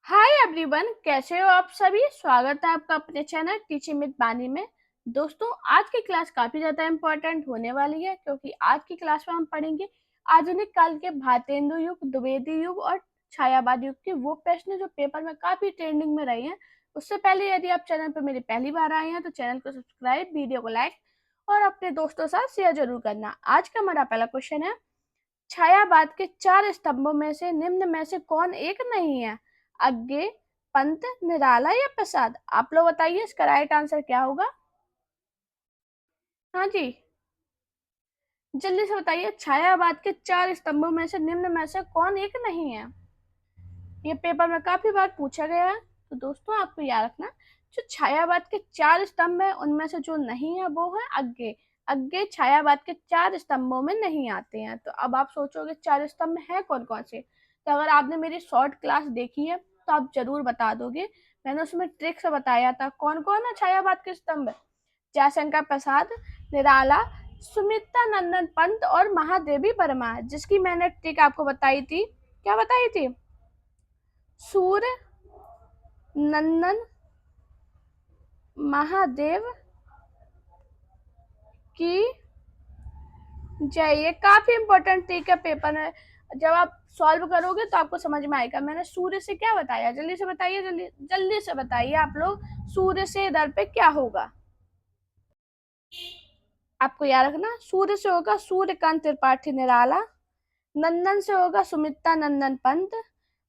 Hi everyone, कैसे हो आप सभी। स्वागत है आपका अपने चैनल टीचिंग विद बानी में। दोस्तों, आज की क्लास काफी ज्यादा इम्पोर्टेंट होने वाली है क्योंकि आज की क्लास में हम पढ़ेंगे आधुनिक काल के भारतेंदु युग, द्विवेदी युग और छायावाद युग के वो प्रश्न जो पेपर में काफी ट्रेंडिंग में रहे हैं। उससे पहले यदि आप चैनल पर मेरी पहली बार आए हैं तो चैनल को सब्सक्राइब, वीडियो को लाइक और अपने दोस्तों के साथ शेयर जरूर करना। आज का हमारा पहला क्वेश्चन है, छायावाद के चार स्तंभों में से निम्न में से कौन एक नहीं है? अज्ञे, पंत, निराला या प्रसाद? आप लोग बताइए, इसका राइट आंसर क्या होगा। हाँ जी, जल्दी से बताइए, छायावाद के चार स्तंभों में से निम्न में से कौन एक नहीं है? ये पेपर में काफी बार पूछा गया है। तो दोस्तों, आपको याद रखना, जो छायावाद के चार स्तंभ है उनमें से जो नहीं है वो है अज्ञे। अज्ञे छायावाद के चार स्तंभों में नहीं आते हैं। तो अब आप सोचोगे चार स्तंभ है कौन कौन से। तो अगर आपने मेरी शॉर्ट क्लास देखी है तो आप जरूर बता दोगे। मैंने उसमें ट्रिक से बताया था कौन कौन है छायावाद के स्तंभ। जयशंकर प्रसाद, निराला, सुमित्रा नंदन पंत और महादेवी वर्मा, जिसकी मैंने ट्रिक आपको बताई थी। क्या बताई थी? सूर्य, नंदन, महादेव की जय। ये काफी इंपॉर्टेंट ट्रिक है पेपर में। जब आप सॉल्व करोगे तो आपको समझ में आएगा। मैंने सूर्य से क्या बताया, जल्दी से बताइए, जल्दी जल्दी से बताइए आप लोग। सूर्य से इधर पे क्या होगा? आपको याद रखना, सूर्य से होगा सूर्यकांत त्रिपाठी निराला, नंदन से होगा सुमित्रा नंदन पंत,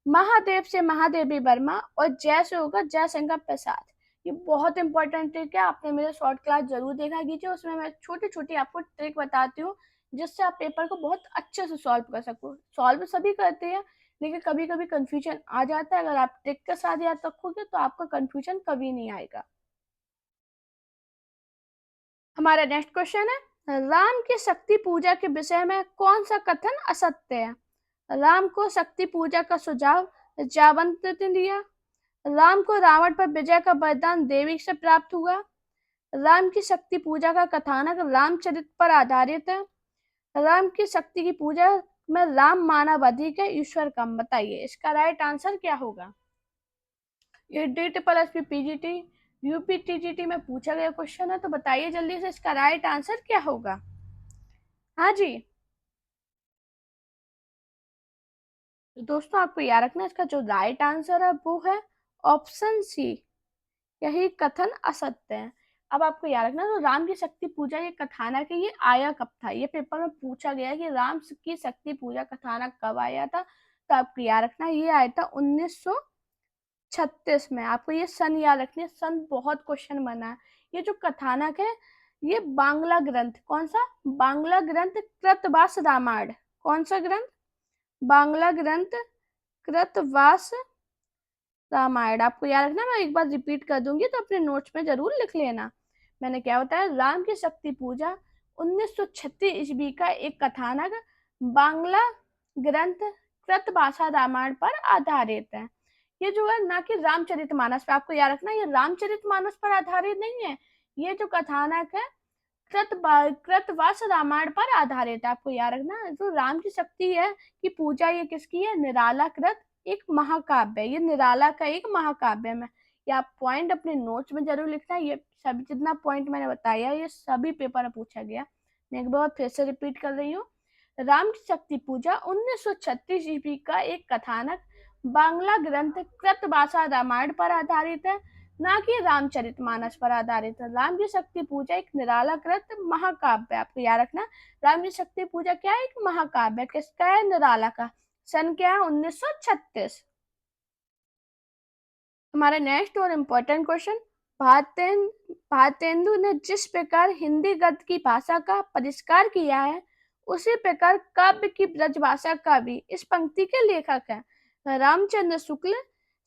महादेव से महादेवी वर्मा और जय से होगा जयशंकर प्रसाद। ये बहुत इंपॉर्टेंट ट्रिक है, आपने मेरे शॉर्ट क्लास जरूर देखा कीजिए। उसमें मैं छोटी छोटी आपको ट्रिक बताती हूँ जिससे आप पेपर को बहुत अच्छे से सॉल्व कर सको। सॉल्व सभी करते हैं लेकिन कभी कभी कंफ्यूजन आ जाता है। अगर आप ट्रिक के साथ याद रखोगे तो आपका कंफ्यूजन कभी नहीं आएगा। हमारा नेक्स्ट क्वेश्चन है, राम की शक्ति पूजा के विषय में कौन सा कथन असत्य है? राम को शक्ति पूजा का सुझाव जावंत ने दिया, राम को रावण पर विजय का वरदान देवी से प्राप्त हुआ, राम की शक्ति पूजा का कथानक रामचरित पर आधारित है, राम की शक्ति की पूजा में राम मानव अधिक है ईश्वर कम। बताइए, इसका राइट आंसर क्या होगा। ये DPPP PGT UP TGT में पूछा गया क्वेश्चन है, तो बताइए जल्दी से, इसका राइट आंसर क्या होगा। हाँ जी, तो दोस्तों आपको याद रखना, इसका जो राइट आंसर है वो है ऑप्शन सी, यही कथन असत्य है। अब आपको याद रखना, तो राम की शक्ति पूजा ये कथानक है, ये आया कब था? ये पेपर में पूछा गया है कि राम की शक्ति पूजा कथानक कब आया था। तो आपको याद रखना, ये आया था 1936 में। आपको ये सन याद रखनी है, सन बहुत क्वेश्चन बना है। ये जो कथानक है ये बांग्ला ग्रंथ, कौन सा? बांग्ला ग्रंथ कृतवास रामायण। कौन सा ग्रंथ? बांग्ला ग्रंथ कृतवास रामायण। आपको याद रखना, मैं एक बार रिपीट कर दूंगी तो अपने नोट्स में जरूर लिख लेना। मैंने क्या बताया, राम की शक्ति पूजा 1936 ईस्वी का एक कथानक बांग्ला ग्रंथ कृतभाषा रामायण पर आधारित है। ये जो है ना कि रामचरितमानस पे। आपको याद रखना, ये रामचरितमानस पर आधारित नहीं है। ये जो कथानक है कृतवास रामायण पर आधारित है। आपको याद रखना, जो राम की शक्ति है कि पूजा ये किसकी है? निराला कृत एक महाकाव्य है। ये निराला का एक महाकाव्य है। ये आप पॉइंट अपने नोट्स में जरूर लिखना। ये सभी जितना पॉइंट मैंने बताया ये सभी पेपर में पूछा गया। मैं एक बार फिर से रिपीट कर रही हूँ, राम की शक्ति पूजा 1936 ईस्वी का एक कथानक बांग्ला ग्रंथ कृतभाषा रामायण पर आधारित है, ना कि रामचरितमानस पर आधारित है। राम की शक्ति पूजा एक निराला कृत महाकाव्य। आपको याद रखना, राम की शक्ति पूजा क्या है? एक महाकाव्य। किसका है? निराला का। सन क्या है? 1936। हमारा नेक्स्ट और इम्पोर्टेंट क्वेश्चन, भारतेंदु ने जिस प्रकार हिंदी गद्य की भाषा का परिष्कार किया है उसी प्रकार काव्य की ब्रजभाषा का भी इस पंक्ति के लेखक हैं रामचंद्र शुक्ल,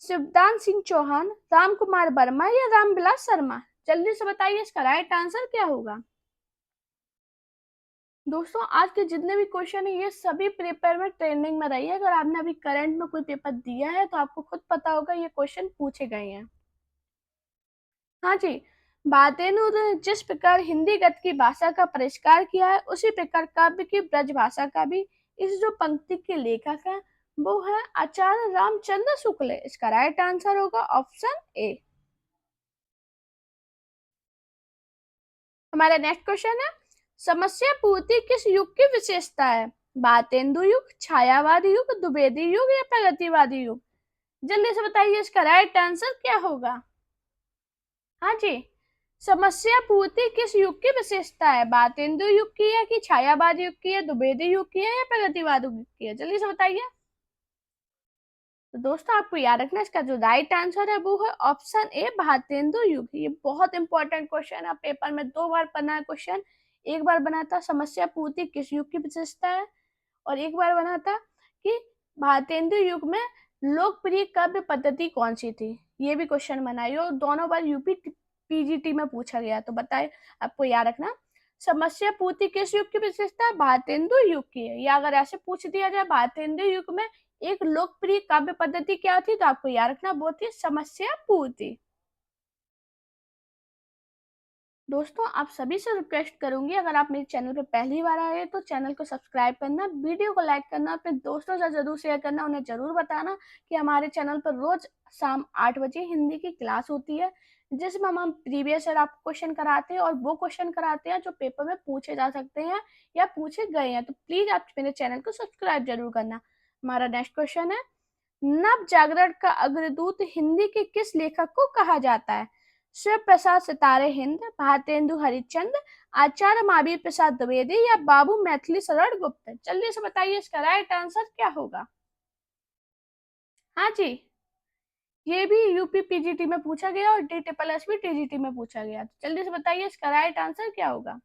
शिवदान सिंह चौहान, राम कुमार वर्मा या रामविलास शर्मा। जल्दी से बताइए, इसका राइट आंसर क्या होगा। दोस्तों, आज के जितने भी क्वेश्चन है ये सभी पेपर में ट्रेंडिंग में रही है। अगर आपने अभी करंट में कोई पेपर दिया है तो आपको खुद पता होगा ये क्वेश्चन पूछे गए हैं। हाँ जी, भारतेंदु ने जिस प्रकार हिंदी गद्य की भाषा का परिष्कार किया है उसी प्रकार काव्य की ब्रज भाषा का भी इस जो पंक्ति के लेखक हैं वो है आचार्य रामचंद्र शुक्ल। इसका राइट आंसर होगा ऑप्शन ए। हमारा नेक्स्ट क्वेश्चन है, समस्या पूर्ति किस युग की विशेषता है? भारतेंदु युग, छायावादी युग, द्विवेदी युग या प्रगतिवादी युग? जल्दी से बताइए इसका राइट आंसर क्या होगा। हाँ जी, समस्या पूर्ति किस युग की विशेषता है? भारतेंदु युग की है कि छायावादी युग की है, द्विवेदी युग की है या प्रगतिवादी युग की है? जल्दी से बताइए। तो दोस्तों आपको याद रखना, इसका जो राइट आंसर है वो है ऑप्शन ए, भारतेंदु युग। ये बहुत इंपॉर्टेंट क्वेश्चन है, पेपर में 2 बार बना है क्वेश्चन। एक बार बना था समस्या पूर्ति किस युग की विशेषता है, और एक बार बना था कि भारतेंदु युग में लोकप्रिय काव्य पद्धति कौन सी थी। ये भी क्वेश्चन बना है, और दोनों बार यूपी पीजीटी में पूछा गया। तो बताए, आपको याद रखना, समस्या पूर्ति किस युग की विशेषता है? भारतेंदु युग की है। या अगर ऐसे पूछ दिया जाए भारतेंदु युग में एक लोकप्रिय काव्य पद्धति क्या थी, तो आपको याद रखना वो थी समस्या पूर्ति। दोस्तों आप सभी से रिक्वेस्ट करूंगी, अगर आप मेरे चैनल पर पहली बार आए तो चैनल को सब्सक्राइब करना, वीडियो को लाइक करना, अपने दोस्तों से जरूर शेयर करना, उन्हें जरूर बताना कि हमारे चैनल पर रोज शाम 8 बजे हिंदी की क्लास होती है, जिसमें हम प्रीवियस ईयर आपको क्वेश्चन कराते हैं, और वो क्वेश्चन कराते हैं जो पेपर में पूछे जा सकते हैं या पूछे गए हैं। तो प्लीज आप मेरे चैनल को सब्सक्राइब जरूर करना। हमारा नेक्स्ट क्वेश्चन है, नव जागरण का अग्रदूत हिंदी के किस लेखक को कहा जाता है? शिव प्रसाद सितारे हिंद, भारतेंदु हरिश्चंद्र, आचार्य महावीर प्रसाद द्विवेदी या बाबू मैथिली शरण गुप्त? जल्दी से बताइए इसका राइट आंसर क्या होगा। हाँ जी, ये भी यूपी पीजीटी में पूछा गया और डी ट्रिपल एस भी टीजीटी में पूछा गया। तो जल्दी से बताइए इसका राइट आंसर क्या होगा।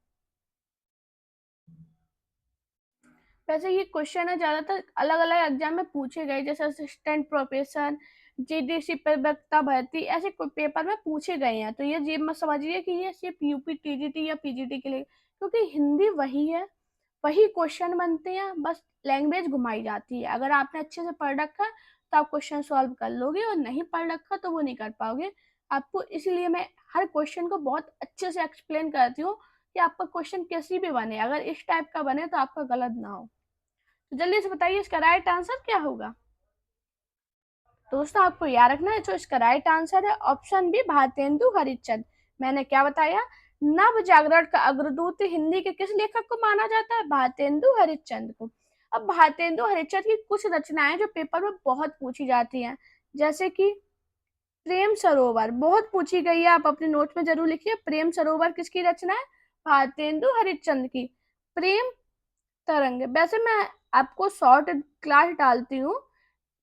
वैसे ये क्वेश्चन है ज्यादातर अलग अलग एग्जाम में पूछे गए, जैसे असिस्टेंट प्रोफेसर, जीडीसी प्रवक्ता भर्ती, ऐसे पेपर में पूछे गए हैं। तो ये मत समझिए कि ये सिर्फ यूपी टीजीटी या पीजीटी के लिए, क्योंकि हिंदी वही है, वही क्वेश्चन बनते हैं, बस लैंग्वेज घुमाई जाती है। अगर आपने अच्छे से पढ़ रखा तो आप क्वेश्चन सॉल्व कर लोगे, और नहीं पढ़ रखा तो वो नहीं कर पाओगे आपको। इसलिए मैं हर क्वेश्चन को बहुत अच्छे से एक्सप्लेन करती हूँ कि आपका क्वेश्चन कैसी भी बने, अगर इस टाइप का बने तो आपका गलत ना हो। तो जल्दी से बताइए इसका राइट आंसर क्या होगा। दोस्तों आपको याद रखना है, जो इसका राइट आंसर है ऑप्शन बी, भारतेंदु हरिश्चंद्र। मैंने क्या बताया, नव जागरण का अग्रदूत हिंदी के किस लेखक को माना जाता है? भारतेंदु हरिश्चंद्र को। अब भारतेंदु हरिश्चंद्र की कुछ रचनाएं जो पेपर में बहुत पूछी जाती हैं, जैसे कि प्रेम सरोवर बहुत पूछी गई है, आप अपने नोट में जरूर लिखिए। प्रेम सरोवर किसकी रचना है? भारतेंदु हरिश्चंद्र की। प्रेम तरंग, वैसे मैं आपको शॉर्ट क्लास डालती हूँ,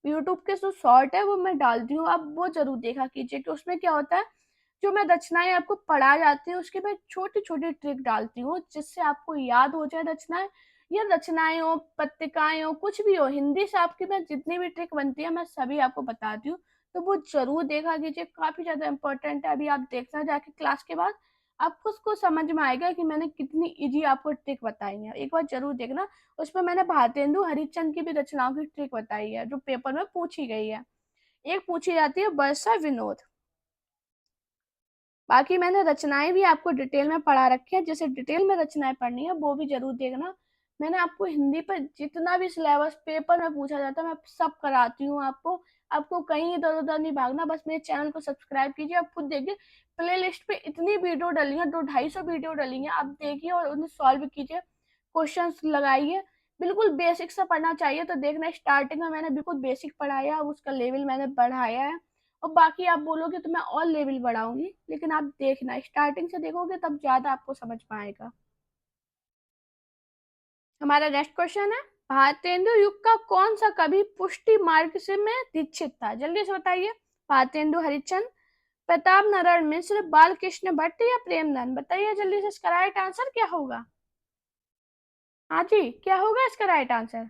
यूट्यूब के जो शॉर्ट है वो मैं डालती हूँ, आप वो जरूर देखा कीजिए कि उसमें क्या होता है, जो मैं रचनाएं आपको पढ़ा जाती हूँ उसके बाद छोटी छोटी ट्रिक डालती हूँ, जिससे आपको याद हो जाए रचनाएं, या रचनाएं हो, पत्रिकाएं हो, कुछ भी हो, हिंदी से आपकी मैं जितनी भी ट्रिक बनती है मैं सभी आपको बताती हूँ। तो वो जरूर देखा कीजिए, काफी ज्यादा इंपॉर्टेंट है। अभी आप देखना जाके क्लास के बाद आपको उसको समझ में आएगा कि मैंने कितनी इजी आपको ट्रिक बताई है, एक बार जरूर देखना। उसमें मैंने भारतेंदु हरिश्चंद्र की भी रचनाओं की ट्रिक बताई है जो पेपर में पूछी गई है। एक पूछी जाती है वर्षा विनोद। बाकी मैंने रचनाएं भी आपको डिटेल में पढ़ा रखी है, जैसे डिटेल में रचनाएं पढ़नी है वो भी जरूर देखना। मैंने आपको हिंदी पर जितना भी सिलेबस पेपर में पूछा जाता है मैं सब कराती हूँ आपको। आपको कहीं इधर उधर नहीं भागना, बस मेरे चैनल को सब्सक्राइब कीजिए। आप खुद देखिए, प्ले लिस्ट पे इतनी वीडियो डली है, 200-250 वीडियो डली है, आप देखिए और उन्हें सॉल्व कीजिए, क्वेश्चन लगाइए। बिल्कुल बेसिक से पढ़ना चाहिए। तो देखना, स्टार्टिंग में मैंने बिल्कुल बेसिक पढ़ाया, अब उसका लेवल मैंने बढ़ाया है, और बाकी आप बोलोगे तो मैं और लेवल बढ़ाऊंगी, लेकिन आप देखना, स्टार्टिंग से देखोगे तब ज्यादा आपको समझ में आएगा। हमारा नेक्स्ट क्वेश्चन है, भारतेंदु युग का कौन सा कवि पुष्टि मार्ग से में दीक्षित था? जल्दी से बताइए। भारतेंदु हरिश्चंद्र, प्रताप नारायण मिश्र, बालकृष्ण भट्ट या प्रेमनंद? बताइए जल्दी से, इसका राइट आंसर क्या होगा। हाँ जी, क्या होगा इसका राइट आंसर।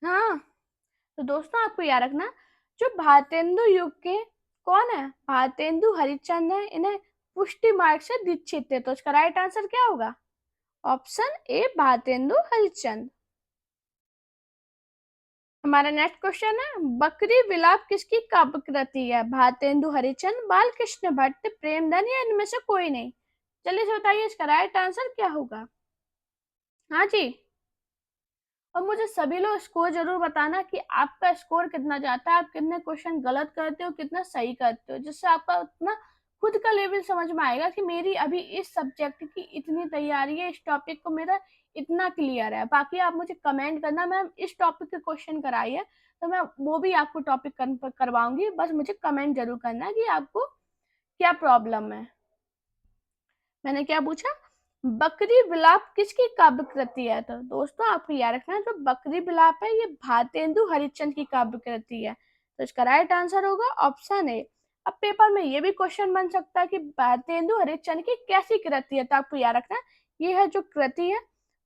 हाँ, तो दोस्तों आपको याद रखना, जो भारतेंदु युग के कौन है, भारतेंदु हरिश्चंद्र है, इन्हें पुष्टि मार्ग से दीक्षित थे। तो इसका राइट आंसर क्या होगा, ऑप्शन ए, भारतेंदु हरिश्चंद्र। हमारा नेक्स्ट क्वेश्चन है, बकरी विलाप किसकी काव्य कृति है? भारतेंदु हरिश्चंद्र, बालकृष्ण भट्ट, प्रेमधन या इनमें से कोई नहीं? जल्दी से बताइए इसका राइट आंसर क्या होगा। हाँ जी, मुझे सभी लोग स्कोर जरूर बताना कि आपका स्कोर कितना जाता है, आप कितने क्वेश्चन गलत करते हो, कितना सही करते हो, जिससे आपका उतना खुद का लेवल समझ में आएगा कि मेरी अभी इस सब्जेक्ट की इतनी तैयारी है, इस टॉपिक को मेरा इतना क्लियर है। बाकी आप मुझे कमेंट करना, मैम इस टॉपिक के क्वेश्चन कराइए तो मैं वो भी आपको टॉपिक करवाऊंगी, बस मुझे कमेंट जरूर करना है कि आपको क्या प्रॉब्लम है। मैंने क्या पूछा? बकरी विलाप किसकी काव्य कृति है? तो दोस्तों आपको याद रखना है, जो बकरी विलाप है ये भारतेंदु हरिश्चंद्र की काव्य कृति है। तो इसका राइट आंसर होगा ऑप्शन ए। अब पेपर में ये भी क्वेश्चन बन सकता है कि भारतेंदु हरिश्चंद्र की कैसी कृति है, तो आपको याद रखना ये है जो कृति है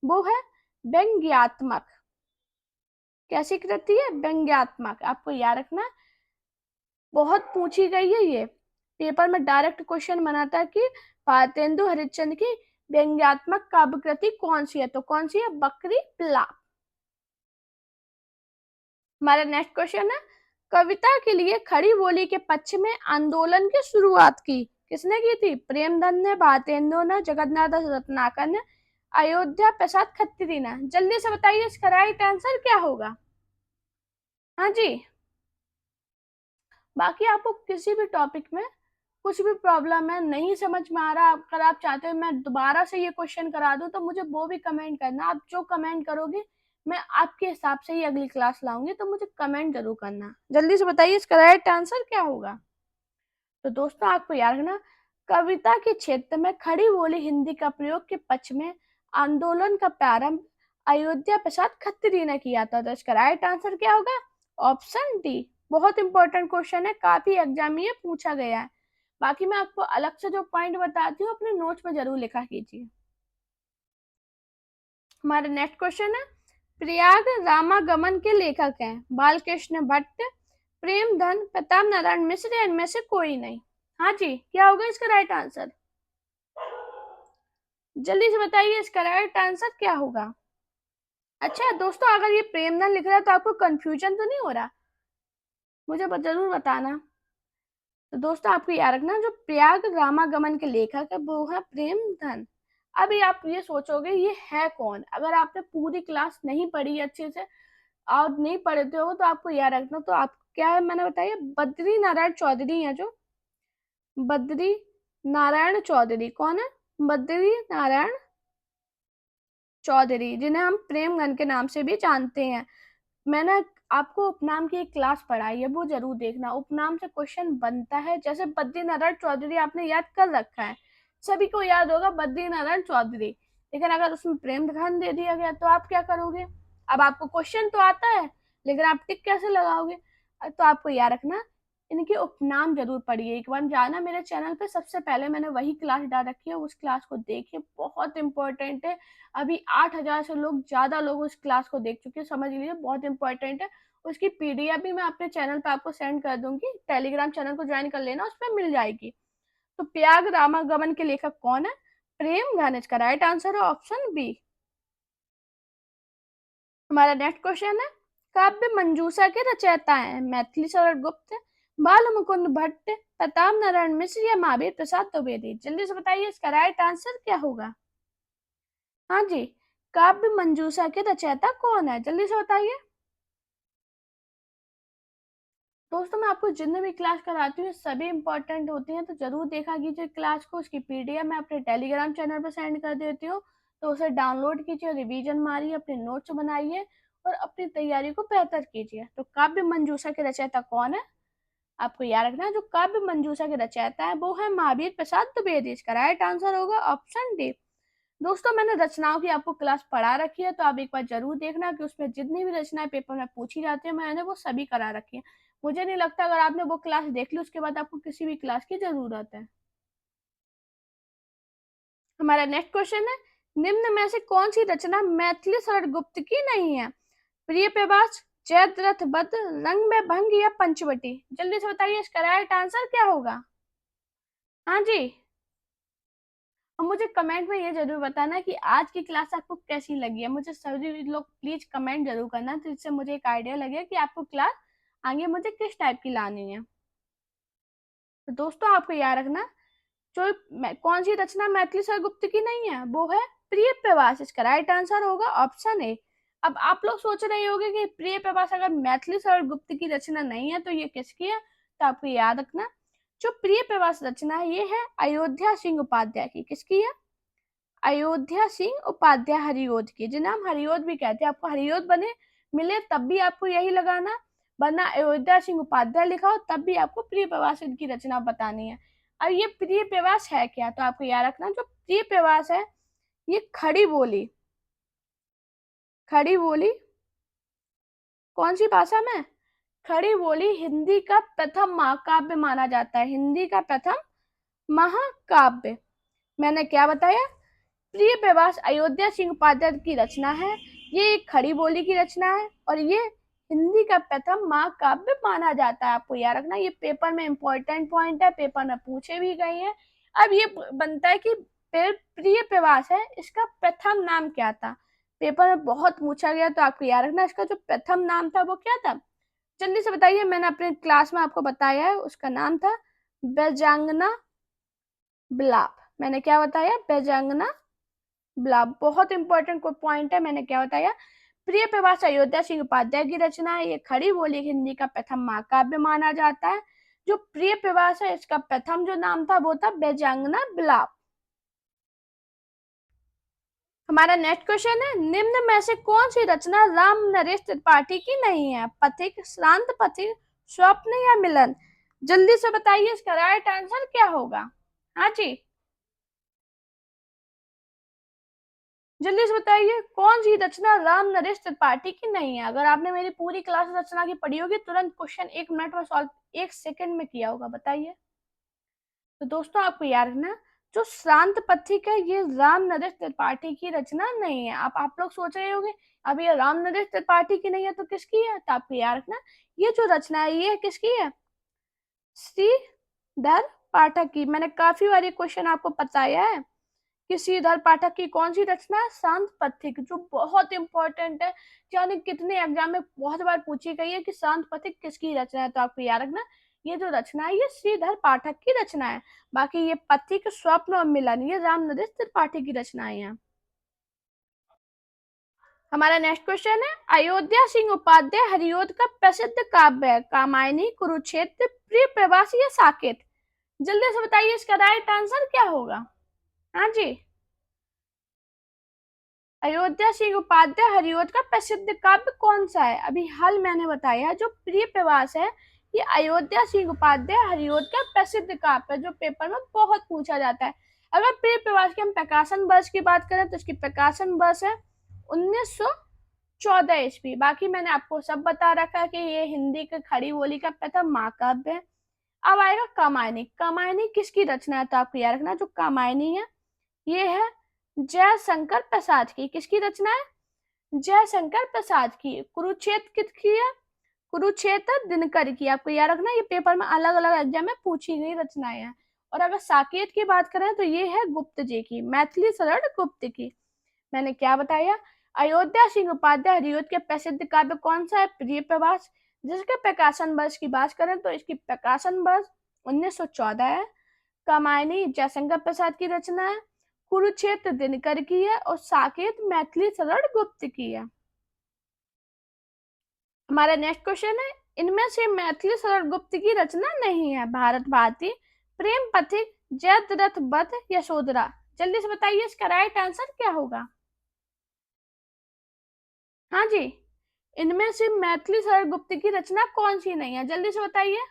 वो है व्यंग्यात्मक। कैसी कृति है? व्यंग्यात्मक। आपको याद रखना, बहुत पूछी गई है ये, पेपर में डायरेक्ट क्वेश्चन बनाता है कि भारतेंदु हरिश्चंद्र की व्यंग्यात्मक काव्य कृति कौन सी है? तो कौन सी है? बकरी विलाप। हमारा नेक्स्ट क्वेश्चन है, कविता के लिए खड़ी बोली के पक्ष में आंदोलन की शुरुआत की किसने की थी? प्रेमधन ने, भारतेंदु ने, जगन्नाथ दास रत्नाकर ने, अयोध्या प्रसाद खत्री ने। जल्दी से बताइए इसका राइट आंसर क्या होगा? हाँ जी। बाकी आपको किसी भी टॉपिक में कुछ भी प्रॉब्लम है, नहीं समझ में आ रहा, अगर आप चाहते हो मैं दोबारा से ये क्वेश्चन करा दूं तो मुझे वो भी कमेंट करना। आप जो कमेंट करोगे मैं आपके हिसाब से ही अगली क्लास लाऊंगी, तो मुझे कमेंट जरूर करना। जल्दी से बताइए इसका राइट आंसर क्या होगा? तो दोस्तों आपको याद रखना, कविता के क्षेत्र में खड़ी बोली हिंदी का प्रयोग के पक्ष में आंदोलन का प्रारंभ अयोध्या प्रसाद खत्री ने किया था। तो इसका राइट आंसर क्या होगा? Option D. बहुत इंपॉर्टेंट क्वेश्चन है, काफी एग्जाम में ये पूछा गया है। बाकी मैं आपको अलग से जो पॉइंट बताती हूँ अपने नोट्स में जरूर लिखा कीजिए। हमारा नेक्स्ट क्वेश्चन है, प्रयाग रामागमन के लेखक हैं बालकृष्ण भट्ट, प्रेमधन, प्रताप नारायण मिश्र या इनमें से कोई नहीं? हाँ जी, क्या होगा इसका राइट आंसर? जल्दी से बताइए इसका राइट आंसर क्या होगा? अच्छा दोस्तों, अगर ये प्रेमधन लिख रहा है तो आपको कंफ्यूजन तो नहीं हो रहा? मुझे जरूर बताना। तो दोस्तों आपको याद रखना, जो प्रयाग रामागमन के लेखक है वो है प्रेमधन। अभी आप ये सोचोगे ये है कौन? अगर आपने पूरी क्लास नहीं पढ़ी अच्छे से और नहीं पढ़ते हो तो आपको याद रखना, तो आप क्या है मैंने बताया, बद्री नारायण चौधरी है। जो बद्री नारायण चौधरी कौन है? बद्री नारायण चौधरी, जिन्हें हम प्रेमगन के नाम से भी जानते हैं। मैंने आपको उपनाम की एक क्लास पढ़ाई है, वो जरूर देखना। उपनाम से क्वेश्चन बनता है, जैसे बद्री नारायण चौधरी आपने याद कर रखा है, सभी को याद होगा बद्री नारायण चौधरी, लेकिन अगर उसमें प्रेमधन दे दिया गया तो आप क्या करोगे? अब आपको क्वेश्चन तो आता है लेकिन आप टिक कैसे लगाओगे? तो आपको याद रखना, इनके उपनाम जरूर पढ़िए। एक बार जाना मेरे चैनल पे, सबसे पहले मैंने वही क्लास डाल रखी है, उस क्लास को देखिए, बहुत इंपॉर्टेंट है। अभी 8,000 से लोग ज्यादा लोग उस क्लास को देख चुके हैं, समझ लीजिए बहुत इंपॉर्टेंट है। उसकी पीडीएफ भी मैं अपने चैनल पे आपको सेंड कर दूंगी, टेलीग्राम चैनल को ज्वाइन कर लेना, उस पर मिल जाएगी। तो प्रयाग रामागमन के लेखक कौन है? प्रेमधन। इसका राइट आंसर है ऑप्शन बी। हमारा नेक्स्ट क्वेश्चन है, काव्य मंजूषा के रचयिता हैं मैथिली शरण गुप्त, बाल मुकुंद भट्ट, प्रताप नारायण मिश्र या महावीर प्रसाद द्विवेदी? जल्दी से बताइए इसका राइट आंसर क्या होगा? हाँ जी, काव्य मंजूषा के रचयिता कौन है? जल्दी से बताइए। दोस्तों मैं आपको जितने भी क्लास कराती हूँ सभी इंपॉर्टेंट होती हैं, तो जरूर देखा कीजिए क्लास को। उसकी पीडीएफ मैं अपने टेलीग्राम चैनल पर सेंड कर देती हूँ, तो उसे डाउनलोड कीजिए, रिवीजन मारिए, अपने नोट्स बनाइए और अपनी तैयारी को बेहतर कीजिए। तो काव्य मंजूषा के रचयिता कौन है? आपको याद रखना है, जो काव्य मंजूषा के रचयिता है वो है महावीर प्रसाद द्विवेदी। इसका राइट आंसर होगा ऑप्शन डी। दोस्तों मैंने रचनाओं की आपको क्लास पढ़ा रखी है, तो आप एक बार जरूर देखना कि उसमें जितनी भी रचनाएं पेपर में पूछी जाती है मैंने वो सभी करा रखी है। मुझे नहीं लगता अगर आपने वो क्लास देख ली उसके बाद आपको किसी भी क्लास की जरूरत है। हमारा नेक्स्ट क्वेश्चन है, निम्न में से कौन सी रचना मैथिली शरण गुप्त की नहीं है? प्रिय प्रवास, जयद्रथ बद्ध, रंग में भंग या पंचवटी? जल्दी से बताइए इसका राइट आंसर क्या होगा? हाँ जी। और मुझे कमेंट में ये जरूर बताना कि आज की क्लास आपको कैसी लगी है। मुझे सभी लोग प्लीज कमेंट जरूर करना, तो इससे मुझे एक आइडिया लगे कि आपको क्लास आगे मुझे किस टाइप की लानी है। तो दोस्तों आपको याद रखना, जो कौन सी रचना मैथिली शरण गुप्त की नहीं है वो है प्रिय प्रवास। इसका राइट आंसर होगा ऑप्शन ए। अब आप लोग सोच रहे होंगे कि प्रिय प्रवास अगर मैथिली शरण गुप्त की रचना नहीं है तो ये किसकी है, तो आपको याद रखना जो प्रिय प्रवास रचना है ये है अयोध्या सिंह उपाध्याय की। किसकी है, अयोध्या सिंह उपाध्याय हरिओद की, जिन्हें हम हरिओद भी कहते हैं। आपको हरिओद बने मिले तब भी आपको यही लगाना, वरना अयोध्या सिंह उपाध्याय लिखा हो तब भी आपको प्रिय प्रवास इनकी रचना बतानी है। अब ये प्रिय प्रवास है क्या, तो आपको याद रखना जो प्रिय प्रवास है ये खड़ी बोली, खड़ी बोली कौन सी भाषा में, खड़ी बोली हिंदी का प्रथम महाकाव्य माना जाता है, हिंदी का प्रथम महाकाव्य। मैंने क्या बताया, प्रिय प्रवास अयोध्या सिंह उपाध्याय की रचना है, ये एक खड़ी बोली की रचना है और ये हिंदी का प्रथम महाकाव्य माना जाता है। आपको याद रखना, ये पेपर में इंपॉर्टेंट पॉइंट है, पेपर में पूछे भी गए हैं। अब ये बनता है कि प्रिय प्रवास है इसका प्रथम नाम क्या था, पेपर में बहुत पूछा गया, तो आपको याद रखना इसका जो प्रथम नाम था वो क्या था, जल्दी से बताइए। मैंने अपने क्लास में आपको बताया है, उसका नाम था बैजांगना बिलाप। मैंने क्या बताया, बैजांगना बिलाप, बहुत इंपॉर्टेंट कोई पॉइंट है। मैंने क्या बताया, प्रिय प्रवास अयोध्या सिंह उपाध्याय की रचना है, ये खड़ी बोली हिंदी का प्रथम महाकाव्य माना जाता है। जो प्रिय प्रवास है इसका प्रथम जो नाम था वो था बैजांगना बिलाप। हमारा नेक्स्ट क्वेश्चन है, निम्न में से कौन सी रचना राम नरेश त्रिपाठी की नहीं है, पथिक, श्रांत पथिक, स्वप्न या मिलन। जल्दी से बताइए इसका राइट आंसर क्या होगा। हाँ जी, जल्दी से बताइए कौन सी रचना राम नरेश त्रिपाठी की नहीं है। अगर आपने मेरी पूरी क्लास रचना की पढ़ी होगी तुरंत क्वेश्चन 1 मिनट में सॉल्व, 1 सेकंड में किया होगा, बताइए। तो दोस्तों आपको याद रखना जो श्रांत पथिक है ये राम नरेश त्रिपाठी की रचना नहीं है। आप लोग सोच रहे होंगे अब ये राम नरेश त्रिपाठी की नहीं है तो किसकी है, तो आपको याद रखना ये जो रचना है ये किसकी है, श्रीधर पाठक की। मैंने काफी बार ये क्वेश्चन आपको बताया है कि श्रीधर पाठक की कौन सी रचना है, शांत पथिक, जो बहुत इंपॉर्टेंट है, यानी कितने एग्जाम में बहुत बार पूछी गई है कि शांत पथिक किसकी रचना है। तो आपको याद रखना ये जो रचना है ये श्रीधर पाठक की रचना है, बाकी ये पथिक, स्वप्न और मिलन ये राम नरेश त्रिपाठी की रचनाएं हैं। हमारा नेक्स्ट क्वेश्चन है, अयोध्या सिंह उपाध्याय हरिओद का प्रसिद्ध काव्य है कामायनी, कुरुक्षेत्र, प्रिय प्रवास या साकेत। जल्दी से बताइए इसका राइट आंसर क्या होगा। हाँ जी, अयोध्या सिंह उपाध्याय हरिओद का प्रसिद्ध काव्य कौन सा है, अभी हाल मैंने बताया जो प्रिय प्रवास है ये अयोध्या सिंह उपाध्याय हरिओद का प्रसिद्ध काव्य है, जो पेपर में बहुत पूछा जाता है। अगर प्रिय प्रवास के हम प्रकाशन वर्ष की बात करें तो इसकी प्रकाशन वर्ष है 1914 ईस्वी। बाकी मैंने आपको सब बता रखा कि ये हिंदी के खड़ी बोली का प्रथम महाकाव्य है। अब आएगा कामायनी, कामायनी किसकी रचना है, तो आपको याद रखना जो कामायनी है ये है जयशंकर प्रसाद की। किसकी रचना है, जयशंकर प्रसाद की। कुरुक्षेत्र किसकी है, कुरुक्षेत्र दिनकर की। आपको याद रखना ये पेपर में अलग अलग एग्जाम में पूछी गई रचनाएं हैं। और अगर साकेत की बात करें तो ये है गुप्त जी की, मैथिली शरण गुप्त की। मैंने क्या बताया, अयोध्या सिंह उपाध्याय हरिओद के प्रसिद्ध काव्य कौन सा है, प्रिय प्रवास, जिसके प्रकाशन वर्ष की बात करें तो इसकी प्रकाशन वर्ष 1914 है। कामायनी जयशंकर प्रसाद की रचना है, कुरुक्षेत्र दिनकर की है और साकेत मैथिली शरण गुप्त की है। हमारा नेक्स्ट क्वेश्चन है, इनमें से मैथिली शरण गुप्त की रचना नहीं है, भारत भारती, प्रेम पथिक, जयद्रथ वध, यशोधरा। जल्दी से बताइए इसका राइट आंसर क्या होगा। हाँ जी, इनमें से मैथिली शरण गुप्त की रचना कौन सी नहीं है, जल्दी से बताइए।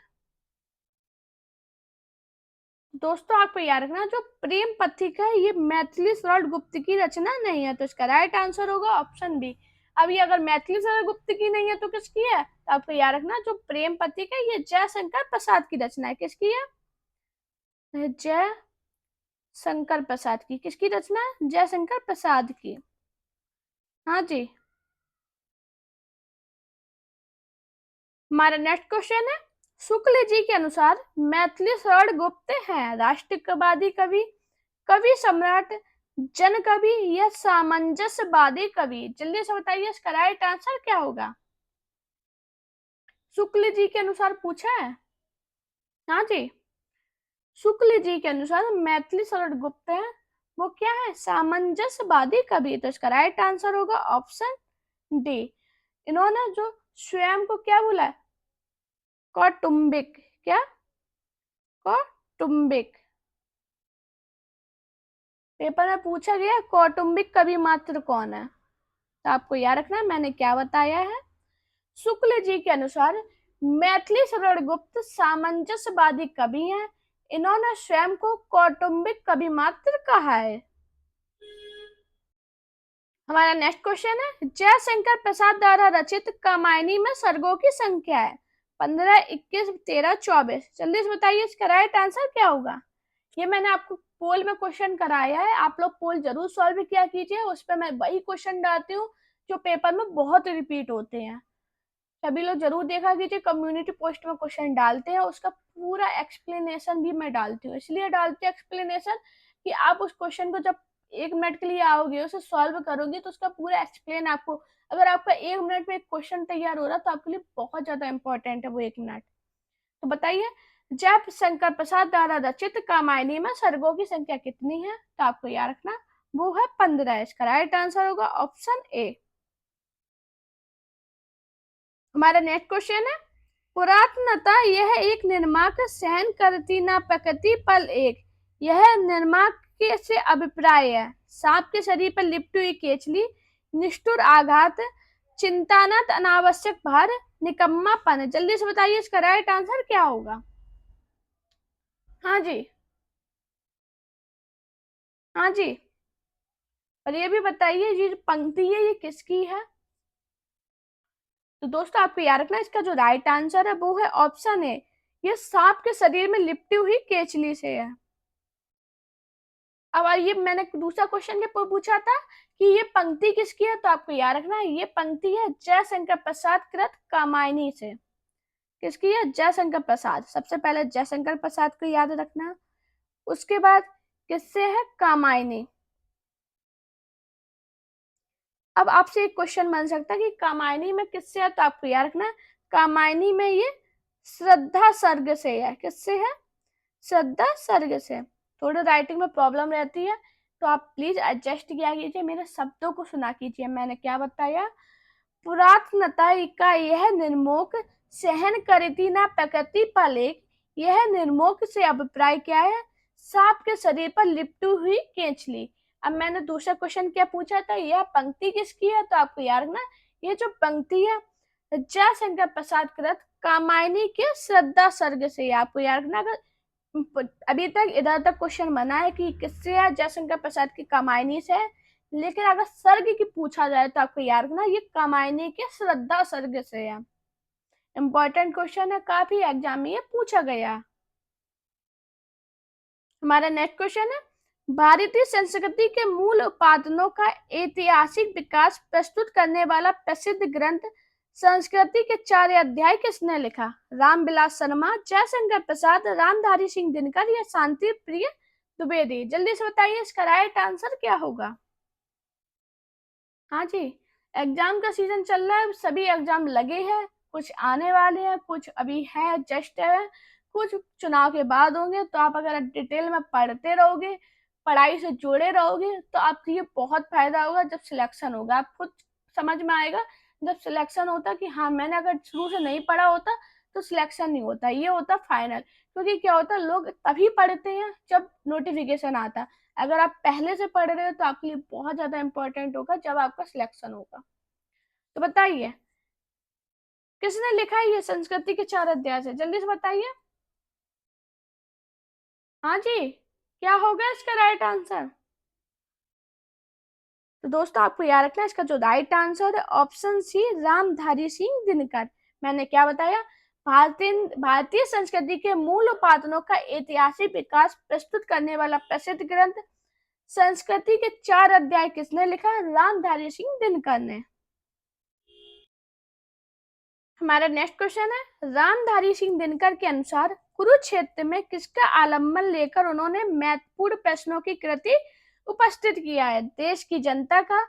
दोस्तों आपको याद रखना जो प्रेम पथिक है ये मैथिली शरण गुप्त की रचना नहीं है, तो इसका राइट आंसर होगा ऑप्शन बी। अब ये अगर मैथिली शरण गुप्त की नहीं है तो किसकी है, तो आपको याद रखना जो प्रेम पथिक है ये जयशंकर प्रसाद की रचना है। किसकी है, जय शंकर प्रसाद की। किसकी रचना है, जयशंकर प्रसाद की। हाँ जी, हमारा नेक्स्ट क्वेश्चन है, शुक्ल जी के अनुसार मैथिली शरण गुप्त हैं राष्ट्रवादी कवि, कवि सम्राट, जन कवि या सामंजस्यवादी कवि। जल्दी से बताइए इसका राइट आंसर क्या होगा। शुक्ल जी के अनुसार पूछा है। हाँ जी, शुक्ल जी के अनुसार मैथिली शरण गुप्त है वो क्या है, सामंजस्यवादी कवि, तो इसका राइट आंसर होगा ऑप्शन डी। इन्होंने जो स्वयं को क्या बोला है? कौटुंबिक। क्या? कौटुंबिक। पेपर में पूछा गया कौटुंबिक कवि मात्र कौन है, तो आपको याद रखना है मैंने क्या बताया है। शुक्ल जी के अनुसार मैथिली शरणगुप्त सामंजस्यवादी कवि हैं। इन्होंने स्वयं को कौटुंबिक कवि मात्र कहा है। हमारा नेक्स्ट क्वेश्चन है, जयशंकर प्रसाद द्वारा रचित कामायनी में सर्गों की संख्या है 15, 21, 13, 24। जल्दी से बताइए इसका राइट आंसर क्या होगा। ये मैंने आपको पोल में क्वेश्चन कराया है, आप लोग पोल जरूर सॉल्व किया कीजिए। उस पर मैं वही क्वेश्चन डालती हूँ जो पेपर में बहुत रिपीट होते हैं। सभी लोग जरूर देखा कीजिए, कम्युनिटी पोस्ट में क्वेश्चन डालते हैं, उसका पूरा एक्सप्लेनेशन भी मैं डालती हूँ। इसलिए डालती हूँ एक्सप्लेनेशन कि आप उस क्वेश्चन को जब 1 मिनट के लिए आओगे, उसे सॉल्व करोगे, तो उसका पूरा एक्सप्लेन आपको, अगर आपका 1 मिनट में एक क्वेश्चन तैयार हो रहा तो आपके लिए बहुत ज्यादा इंपॉर्टेंट है वो 1 मिनट। तो बताइए, जय शंकर प्रसाद द्वारा रचित कामायनी में सर्गों की संख्या कितनी है, तो आपको याद रखना वो है 15। इसका राइट आंसर होगा ऑप्शन ए। हमारा नेक्स्ट क्वेश्चन है, पुरातनता यह एक निर्माक सहन करती न प्रकृति पल एक, यह निर्माक के से अभिप्राय है। सांप के शरीर पर लिपटी हुई केचली, निष्ठुर आघात, चिंतानत अनावश्यक भार, निकम्मापन। जल्दी से बताइए इसका राइट आंसर क्या होगा। हाँ जी, हाँ जी। और ये भी बताइए ये जो पंक्ति है ये किसकी है। तो दोस्तों आपको याद रखना इसका जो राइट आंसर है वो है ऑप्शन ए, ये सांप के शरीर में लिपटी हुई केचली से है। अब ये मैंने दूसरा क्वेश्चन के पूछा था कि ये पंक्ति किसकी है, तो आपको याद रखना है ये पंक्ति है जयशंकर प्रसाद कृत कामायनी से। किसकी है? जयशंकर प्रसाद। सबसे पहले जयशंकर प्रसाद को याद रखना, उसके बाद किससे है? कामायनी। अब आपसे एक क्वेश्चन बन सकता है कि कामायनी में किससे है, तो आपको याद रखना कामायनी में ये श्रद्धा सर्ग से है। किससे है? श्रद्धा सर्ग से। थोड़ी राइटिंग में प्रॉब्लम रहती है तो आप प्लीज एडजस्ट किया कीजिए, मेरे शब्दों को सुना कीजिए। मैंने क्या बताया, पुरातनता का यह निर्मोक सहन करती ना प्रकृति पलेक, यह निर्मोक से अभिप्राय क्या है? सांप के शरीर पर लिपटी हुई केचली। अब मैंने दूसरा क्वेश्चन क्या पूछा था, यह पंक्ति किसकी है, तो आपको याद रखना ये जो पंक्ति है जयशंकर प्रसाद कृत कामायनी के श्रद्धा सर्ग से। आपको याद रखना, अगर अभी तक इधर तक क्वेश्चन बना है कि किससे है, जयशंकर प्रसाद की कामायनी से है, लेकिन अगर सर्ग की पूछा जाए तो आपको याद रखना ये कामायनी के श्रद्धा सर्ग से है। इंपॉर्टेंट क्वेश्चन है, काफी एग्जाम में ये पूछा गया। हमारा नेक्स्ट क्वेश्चन है, भारतीय संस्कृति के मूल उत्पादनों का ऐतिहासिक विकास प्रस्तुत करने वाला प्रसिद्ध ग्रंथ संस्कृति के 4 अध्याय किसने लिखा? रामविलास शर्मा, जयशंकर प्रसाद, रामधारी सिंह दिनकर या शांति प्रिय द्विवेदी। जल्दी से बताइए इसका राइट आंसर क्या होगा। हाँ जी, एग्जाम का सीजन चल रहा है, सभी एग्जाम लगे हैं, कुछ आने वाले हैं, कुछ अभी है जस्ट है, कुछ चुनाव के बाद होंगे। तो आप अगर डिटेल में पढ़ते रहोगे, पढ़ाई से जुड़े रहोगे, तो आपको ये बहुत फायदा होगा। जब सिलेक्शन होगा आप खुद समझ में आएगा, जब सिलेक्शन होता कि हाँ मैंने अगर शुरू से नहीं पढ़ा होता तो सिलेक्शन नहीं होता, ये होता फाइनल। क्योंकि क्या होता है, लोग तभी पढ़ते हैं जब नोटिफिकेशन आता है। अगर आप पहले से पढ़ रहे हो तो आपके लिए बहुत ज्यादा इंपॉर्टेंट होगा जब आपका सिलेक्शन होगा। तो बताइए किसने लिखा है ये संस्कृति के 4 अध्याय से, जल्दी से बताइए। हाँ जी, क्या होगा इसका राइट आंसर। तो दोस्तों आपको याद रखना है इसका जो राइट आंसर है ऑप्शन सी, रामधारी सिंह दिनकर। मैंने क्या बताया, भारतीय संस्कृति के मूल उपादानों का ऐतिहासिक विकास प्रस्तुत करने वाला प्रसिद्ध ग्रंथ संस्कृति के 4 अध्याय किसने लिखा? रामधारी सिंह दिनकर ने। हमारा नेक्स्ट क्वेश्चन है, रामधारी सिंह दिनकर के अनुसार कुरुक्षेत्र में किसका आलम्बन लेकर उन्होंने महत्वपूर्ण प्रश्नों की कृति उपस्थित किया है? देश की जनता का,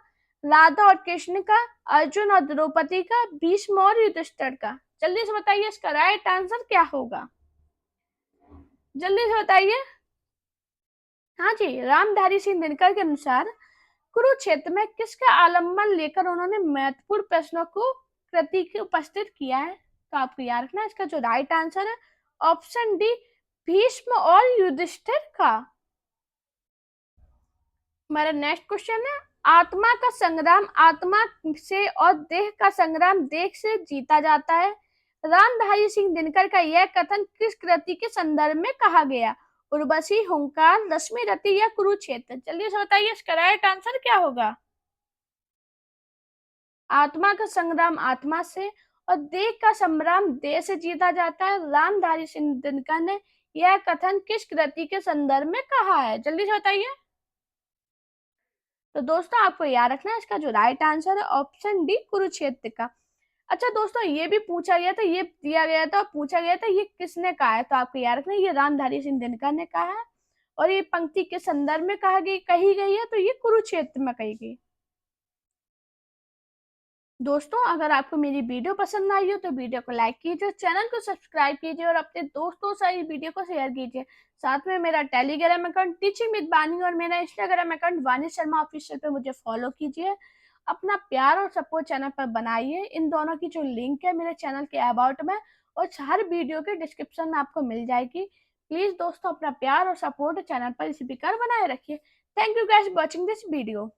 राधा और कृष्ण का, अर्जुन और द्रौपदी का, भीष्म और युधिष्ठिर का। जल्दी से बताइए इसका राइट आंसर क्या होगा। जल्दी से बताइए। हाँ जी, रामधारी सिंह दिनकर के अनुसार कुरुक्षेत्र में किसका आलम्बन लेकर उन्होंने महत्वपूर्ण प्रश्नों को कृति के उपस्थित किया है? तो आपको याद रखना इसका जो राइट आंसर है ऑप्शन डी, भीष्म और युधिष्ठिर का। हमारा नेक्स्ट क्वेश्चन है, आत्मा का संग्राम आत्मा से और देह का संग्राम देह से जीता जाता है। रामधारी सिंह दिनकर का यह कथन किस कृति के संदर्भ में कहा गया? उर्वशी, हुंकार, रश्मि रति या कुरुक्षेत्र? जल्दी से बताइए इसका राइट आंसर क्या होगा? आत्मा का संग्राम आत्मा से और देह का संग्राम देह से जीता जाता है। रामधारी सिंह दिनकर ने यह कथन किस कृति के संदर्भ में कहा है? जल्दी से बताइए। तो दोस्तों आपको याद रखना है इसका जो राइट आंसर है ऑप्शन डी, कुरुक्षेत्र का। अच्छा दोस्तों, ये भी पूछा गया था, ये दिया गया था, पूछा गया था ये किसने कहा है? तो आपको याद रखना है ये रामधारी सिंह दिनकर ने कहा है और ये पंक्ति के संदर्भ में कही गई है, तो ये कुरुक्षेत्र में कही गई। दोस्तों अगर आपको मेरी वीडियो पसंद आई हो तो वीडियो को लाइक कीजिए, चैनल को सब्सक्राइब कीजिए और अपने दोस्तों से इस वीडियो को शेयर कीजिए। साथ में मेरा टेलीग्राम अकाउंट टीचिंग विद वानी और मेरा इंस्टाग्राम अकाउंट वानी शर्मा ऑफिशियल पे मुझे फॉलो कीजिए। अपना प्यार और सपोर्ट चैनल पर बनाइए। इन दोनों की जो लिंक है मेरे चैनल के अबाउट में और हर वीडियो के डिस्क्रिप्शन में आपको मिल जाएगी। प्लीज दोस्तों अपना प्यार और सपोर्ट चैनल पर इसी प्रकार बनाए रखिए। Thank you guys watching this video.